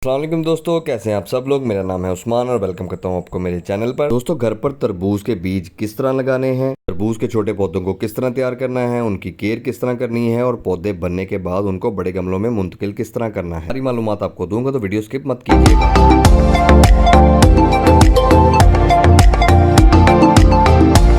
अस्सलाम वालेकुम दोस्तों, कैसे हैं आप सब लोग। मेरा नाम है उस्मान और वेलकम करता हूं आपको मेरे चैनल पर। दोस्तों, घर पर तरबूज के बीज किस तरह लगाने हैं, तरबूज के छोटे पौधों को किस तरह तैयार करना है, उनकी केयर किस तरह करनी है और पौधे बनने के बाद उनको बड़े गमलों में मुंतकिल किस तरह करना है, सारी मालूमात आपको दूंगा, तो वीडियो स्किप मत कीजिएगा।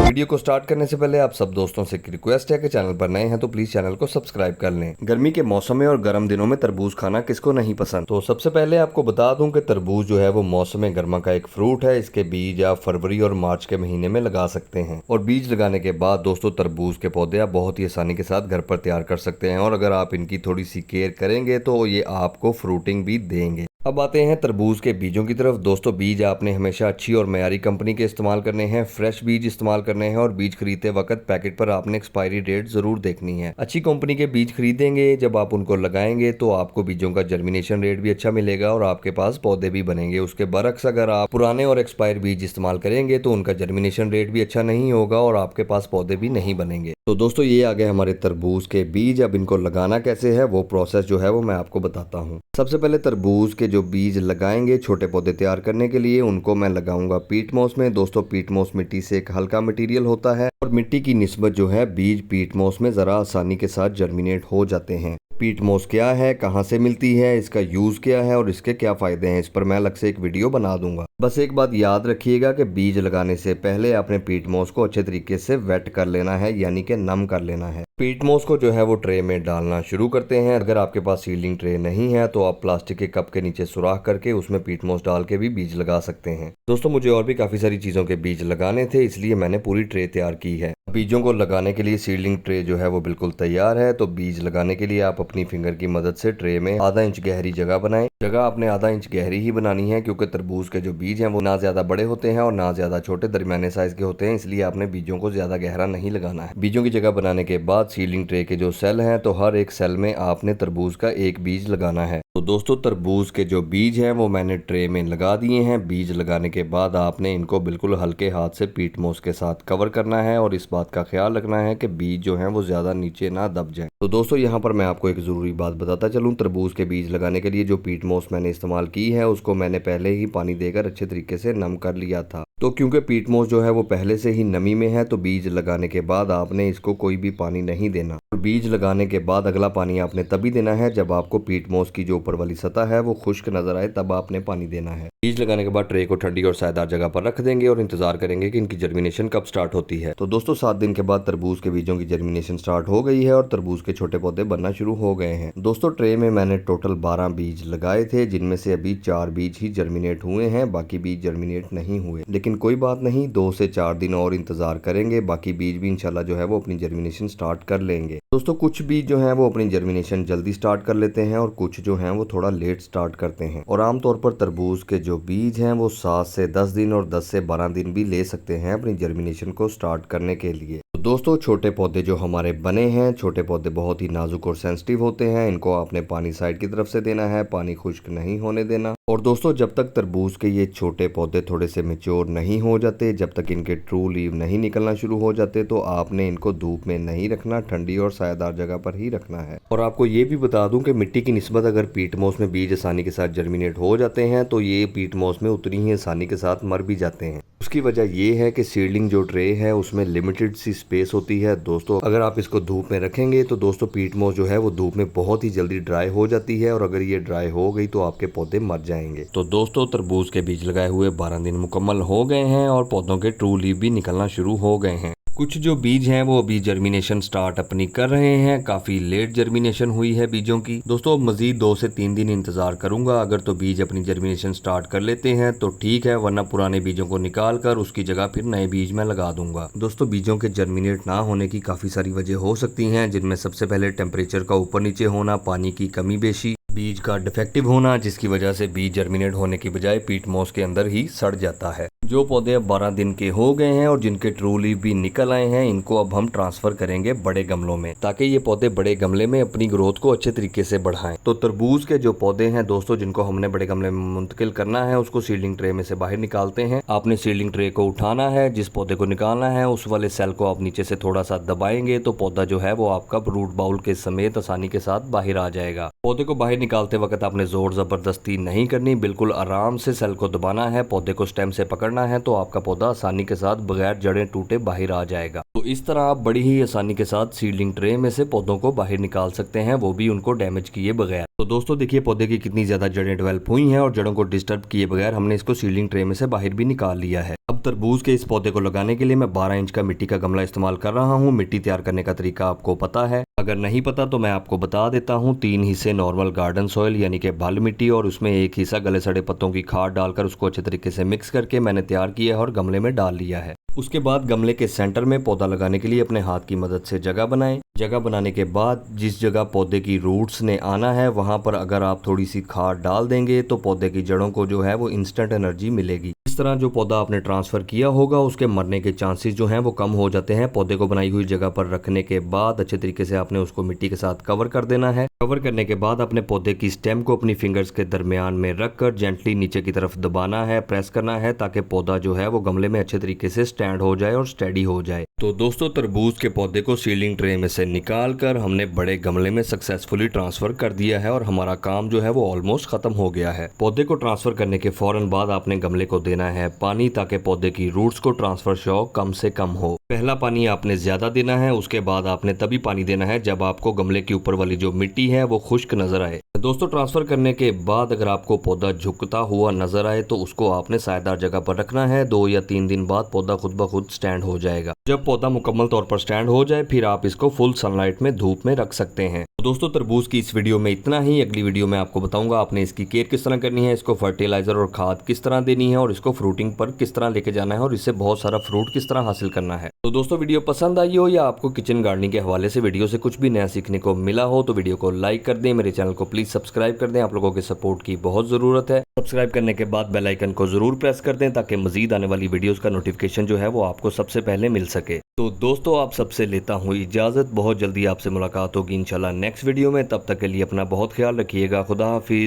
वीडियो को स्टार्ट करने से पहले आप सब दोस्तों से एक रिक्वेस्ट है कि चैनल पर नए हैं तो प्लीज चैनल को सब्सक्राइब कर लें। गर्मी के मौसम में और गर्म दिनों में तरबूज खाना किसको नहीं पसंद। तो सबसे पहले आपको बता दूं कि तरबूज जो है वो मौसम गर्मा का एक फ्रूट है। इसके बीज आप फरवरी और मार्च के महीने में लगा सकते हैं और बीज लगाने के बाद दोस्तों तरबूज के पौधे आप बहुत ही आसानी के साथ घर पर तैयार कर सकते हैं और अगर आप इनकी थोड़ी सी केयर करेंगे तो ये आपको फ्रूटिंग भी देंगे। अब आते हैं तरबूज के बीजों की तरफ। दोस्तों, बीज आपने हमेशा अच्छी और मयारी कंपनी के इस्तेमाल करने हैं, फ्रेश बीज इस्तेमाल करने हैं और बीज खरीदते वक्त पैकेट पर आपने एक्सपायरी डेट जरूर देखनी है। अच्छी कंपनी के बीज खरीदेंगे, जब आप उनको लगाएंगे तो आपको बीजों का जर्मिनेशन रेट भी अच्छा मिलेगा और आपके पास पौधे भी बनेंगे। उसके बरक्स अगर आप पुराने और एक्सपायर बीज इस्तेमाल करेंगे तो उनका जर्मिनेशन रेट भी अच्छा नहीं होगा और आपके पास पौधे भी नहीं बनेंगे। तो दोस्तों, ये आ गए हमारे तरबूज के बीज। अब इनको लगाना कैसे है वो प्रोसेस जो है वो मैं आपको बताता हूँ। सबसे पहले तरबूज के जो बीज लगाएंगे छोटे पौधे तैयार करने के लिए, उनको मैं लगाऊंगा पीट मोस में। दोस्तों, पीट मोस मिट्टी से एक हल्का मटेरियल होता है और मिट्टी की निस्बत जो है बीज पीट मोस में जरा आसानी के साथ जर्मिनेट हो जाते हैं। पीट मोस क्या है, कहाँ से मिलती है, इसका यूज क्या है और इसके क्या फायदे हैं, इस पर मैं अलग से एक वीडियो बना दूंगा। बस एक बात याद रखिएगा कि बीज लगाने से पहले आपने पीट मोस को अच्छे तरीके से वेट कर लेना है, यानी कि नम कर लेना है। पीट मोस को जो है वो ट्रे में डालना शुरू करते हैं। अगर आपके पास सीलिंग ट्रे नहीं है तो आप प्लास्टिक के कप के नीचे सुराख करके उसमें पीट मोस डाल के भी बीज लगा सकते हैं। दोस्तों, मुझे और भी काफी सारी चीजों के बीज लगाने थे, इसलिए मैंने पूरी ट्रे तैयार की है। बीजों को लगाने के लिए सीलिंग ट्रे जो है वो बिल्कुल तैयार है। तो बीज लगाने के लिए आप अपनी फिंगर की मदद से ट्रे में आधा इंच गहरी जगह बनाएं। जगह आपने आधा इंच गहरी ही बनानी है क्योंकि तरबूज के जो बीज हैं वो ना ज्यादा बड़े होते हैं और ना ज्यादा छोटे, दरमियाने साइज के होते हैं, इसलिए आपने बीजों को ज्यादा गहरा नहीं लगाना है। बीजों की जगह बनाने के बाद सीलिंग ट्रे के जो सेल हैं तो हर एक सेल में आपने तरबूज का एक बीज लगाना है। तो दोस्तों, तरबूज के जो बीज हैं वो मैंने ट्रे में लगा दिए हैं। बीज लगाने के बाद आपने इनको बिल्कुल हल्के हाथ से पीट मोस के साथ कवर करना है और इस बात का ख्याल रखना है कि बीज जो हैं वो ज्यादा नीचे ना दब जाएं। तो दोस्तों, यहाँ पर मैं आपको एक जरूरी बात बताता चलूं। तरबूज के बीज लगाने के लिए जो पीट मोस मैंने इस्तेमाल की है उसको मैंने पहले ही पानी देकर अच्छे तरीके से नम कर लिया था। तो क्योंकि पीट मोस जो है वो पहले से ही नमी में है तो बीज लगाने के बाद आपने इसको कोई भी पानी नहीं देना। बीज लगाने के बाद अगला पानी आपने तभी देना है जब आपको पीट मोस की जो ऊपर वाली सतह है वो खुश्क नजर आए, तब आपने पानी देना है। बीज लगाने के बाद ट्रे को ठंडी और सायेदार जगह पर रख देंगे और इंतजार करेंगे कि इनकी जर्मिनेशन कब स्टार्ट होती है। तो दोस्तों, 7 दिन के बाद तरबूज के बीजों की जर्मिनेशन स्टार्ट हो गई है और तरबूज के छोटे पौधे बनना शुरू हो गए हैं। दोस्तों, ट्रे में मैंने टोटल 12 बीज लगाए थे, जिनमें से अभी 4 बीज ही जर्मिनेट हुए हैं, बाकी बीज जर्मिनेट नहीं हुए। लेकिन कोई बात नहीं, 2 से 4 दिन और इंतजार करेंगे, बाकी बीज भी इंशाल्लाह जो है वो अपनी जर्मिनेशन स्टार्ट कर लेंगे। दोस्तों, कुछ बीज जो हैं वो अपनी जर्मिनेशन जल्दी स्टार्ट कर लेते हैं और कुछ जो हैं वो थोड़ा लेट स्टार्ट करते हैं और आमतौर पर तरबूज के जो बीज हैं वो 7 से 10 दिन और 10 से 12 दिन भी ले सकते हैं अपनी जर्मिनेशन को स्टार्ट करने के लिए। तो दोस्तों, छोटे पौधे जो हमारे बने हैं, छोटे पौधे बहुत ही नाजुक और सेंसिटिव होते हैं, इनको आपने पानी साइड की तरफ से देना है, पानी खुश्क नहीं होने देना। और दोस्तों, जब तक तरबूज के ये छोटे पौधे थोड़े से मेच्योर नहीं हो जाते, जब तक इनके ट्रू लीव नहीं निकलना शुरू हो जाते, तो आपने इनको धूप में नहीं रखना, ठंडी और सायादार जगह पर ही रखना है। और आपको ये भी बता दूं कि मिट्टी की निस्बत अगर पीट मोस में बीज आसानी के साथ जर्मिनेट हो जाते हैं तो ये पीट मोस में उतनी ही आसानी के साथ मर भी जाते हैं। उसकी वजह ये है कि सीडलिंग जो ट्रे है उसमें लिमिटेड सी स्पेस होती है। दोस्तों, अगर आप इसको धूप में रखेंगे तो दोस्तों पीट मोस जो है वो धूप में बहुत ही जल्दी ड्राई हो जाती है और अगर ये ड्राई हो गई तो आपके पौधे मर जाएंगे। तो दोस्तों, तरबूज के बीज लगाए हुए 12 दिन मुकम्मल हो गए हैं और पौधों के ट्रू लीव भी निकलना शुरू हो गए हैं। कुछ जो बीज हैं वो अभी जर्मिनेशन स्टार्ट अपनी कर रहे हैं, काफी लेट जर्मिनेशन हुई है बीजों की। दोस्तों, मजीद 2 से 3 दिन इंतजार करूंगा। अगर तो बीज अपनी जर्मिनेशन स्टार्ट कर लेते हैं तो ठीक है, वरना पुराने बीजों को निकाल कर उसकी जगह फिर नए बीज मैं लगा दूंगा। दोस्तों, बीजों के जर्मिनेट ना होने की काफी सारी वजह हो सकती हैं, जिनमें सबसे पहले टेम्परेचर का ऊपर नीचे होना, पानी की कमी बेशी, बीज का डिफेक्टिव होना, जिसकी वजह से बीज जर्मिनेट होने की बजाय पीट मोस के अंदर ही सड़ जाता है। जो पौधे अब 12 दिन के हो गए हैं और जिनके ट्रू लीव भी निकल आए हैं, इनको अब हम ट्रांसफर करेंगे बड़े गमलों में, ताकि ये पौधे बड़े गमले में अपनी ग्रोथ को अच्छे तरीके से बढ़ाएं। तो तरबूज के जो पौधे हैं दोस्तों, जिनको हमने बड़े गमले में मुंतकिल करना है, उसको सीडलिंग ट्रे में से बाहर निकालते हैं। आपने सीडलिंग ट्रे को उठाना है, जिस पौधे को निकालना है उस वाले सेल को आप नीचे से थोड़ा सा दबाएंगे तो पौधा जो है वो आपका रूट बाउल के समेत आसानी के साथ बाहर आ जाएगा। पौधे को बाहर निकालते वक्त आपने जोर जबरदस्ती नहीं करनी, बिल्कुल आराम से सेल को दबाना है, पौधे को स्टेम से पकड़ना है, तो आपका पौधा आसानी के साथ बगैर जड़ें टूटे बाहर आ जाएगा। तो इस तरह आप बड़ी ही आसानी के साथ सीडलिंग ट्रे में से पौधों को बाहर निकाल सकते हैं, वो भी उनको डैमेज किए बगैर। तो दोस्तों देखिए पौधे की कितनी ज्यादा जड़ें डेवलप हुई हैं और जड़ों को डिस्टर्ब किए बगैर हमने इसको सीडलिंग ट्रे में से बाहर भी निकाल लिया है। अब तरबूज के इस पौधे को लगाने के लिए मैं 12 इंच का मिट्टी का गमला इस्तेमाल कर रहा हूँ। मिट्टी तैयार करने का तरीका आपको पता है, अगर नहीं पता तो मैं आपको बता देता हूँ। 3 हिस्से नॉर्मल गार्डन सॉइल यानी कि बाल मिट्टी और उसमें 1 हिस्सा गले सड़े पत्तों की खाद डालकर उसको अच्छे तरीके से मिक्स करके मैंने तैयार किया है और गमले में डाल लिया है। उसके बाद गमले के सेंटर में पौधा लगाने के लिए अपने हाथ की मदद से जगह बनाएं। जगह बनाने के बाद जिस जगह पौधे की रूट्स ने आना है वहां पर अगर आप थोड़ी सी खाद डाल देंगे तो पौधे की जड़ों को जो है वो इंस्टेंट एनर्जी मिलेगी। इस तरह जो पौधा आपने ट्रांसफर किया होगा उसके मरने के चांसेस जो हैं वो कम हो जाते हैं। पौधे को बनाई हुई जगह पर रखने के बाद अच्छे तरीके से आपने उसको मिट्टी के साथ कवर कर देना है। कवर करने के बाद अपने पौधे की स्टेम को अपनी फिंगर्स के दरमियान में रखकर जेंटली नीचे की तरफ दबाना है, प्रेस करना है, ताकि पौधा जो है वो गमले में अच्छे तरीके से स्टैंड हो जाए और स्टेडी हो जाए। तो दोस्तों तरबूज के पौधे को सीलिंग ट्रे में से निकाल कर हमने बड़े गमले में सक्सेसफुली ट्रांसफर कर दिया है और हमारा काम जो है वो ऑलमोस्ट खत्म हो गया है। पौधे को ट्रांसफर करने के फौरन बाद आपने गमले को देना है पानी, ताकि पौधे की रूट्स को ट्रांसफर शॉक कम से कम हो। पहला पानी आपने ज्यादा देना है, उसके बाद आपने तभी पानी देना है जब आपको गमले के ऊपर वाली जो मिट्टी है वो खुश्क नजर आए। दोस्तों ट्रांसफर करने के बाद अगर आपको पौधा झुकता हुआ नजर आए तो उसको आपने सायेदार जगह पर रखना है। 2 या 3 दिन बाद पौधा खुद ब खुद स्टैंड हो जाएगा। जब पौधा मुकम्मल तौर पर स्टैंड हो जाए फिर आप इसको फुल सनलाइट में धूप में रख सकते हैं। दोस्तों तरबूज की इस वीडियो में इतना ही। अगली वीडियो में आपको बताऊंगा आपने इसकी केयर किस तरह करनी है, इसको फर्टिलाइजर और खाद किस तरह देनी है और इसको फ्रूटिंग पर किस तरह लेके जाना है और इससे बहुत सारा फ्रूट किस तरह हासिल करना है। तो दोस्तों वीडियो पसंद आई हो या आपको किचन गार्डनिंग के हवाले से वीडियो से कुछ भी नया सीखने को मिला हो तो वीडियो को लाइक कर दें, मेरे चैनल को प्लीज सब्सक्राइब कर दें। आप लोगों के सपोर्ट की बहुत जरूरत है। सब्सक्राइब करने के बाद बेल आइकन को जरूर प्रेस कर दें ताकि मजीद आने वाली वीडियोस का नोटिफिकेशन जो है वो आपको सबसे पहले मिल सके। तो दोस्तों आप सबसे लेता हूँ इजाजत, बहुत जल्दी आपसे मुलाकात होगी इंशाल्लाह नेक्स्ट वीडियो में। तब तक के लिए अपना बहुत ख्याल रखिएगा। खुदा हाफिज।